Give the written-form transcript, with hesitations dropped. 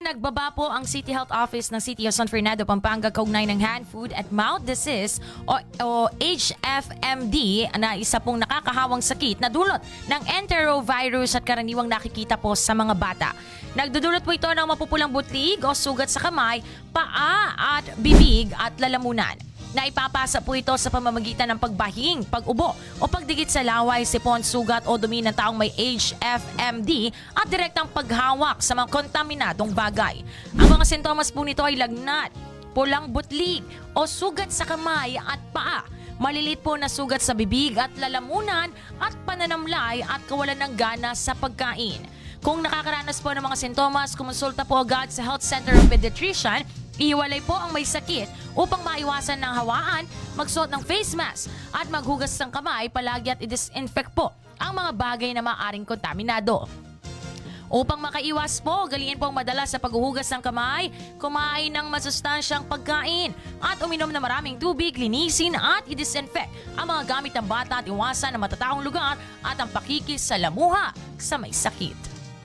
Nagbaba po ang City Health Office ng City of San Fernando, Pampanga kaugnay ng hand, food at mouth disease o HFMD na isa pong nakakahawang sakit na dulot ng enterovirus at karaniwang nakikita po sa mga bata. Nagdudulot po ito ng mapupulang butlig o sugat sa kamay, paa at bibig at lalamunan. Naipapasa po ito sa pamamagitan ng pagbahing, pag-ubo o pagdikit sa laway, sipon, sugat o dumi ng taong may HFMD at direktang paghawak sa mga kontaminadong bagay. Ang mga sintomas po nito ay lagnat, pulang butlig o sugat sa kamay at paa, malilit po na sugat sa bibig at lalamunan at pananamlay at kawalan ng gana sa pagkain. Kung nakakaranas po ng mga sintomas, kumonsulta po agad sa Health Center of Pediatrician. Ihiwalay po ang may sakit upang maiwasan ng hawaan, magsuot ng face mask at maghugas ng kamay palagi at i-disinfect po ang mga bagay na maaaring kontaminado. Upang makaiwas po, galiin pong madalas sa paghuhugas ng kamay, kumain ng masustansyang pagkain at uminom na maraming tubig, linisin at i-disinfect ang mga gamit ng bata at iwasan ang matataong lugar at ang pakikis sa lamuha sa may sakit.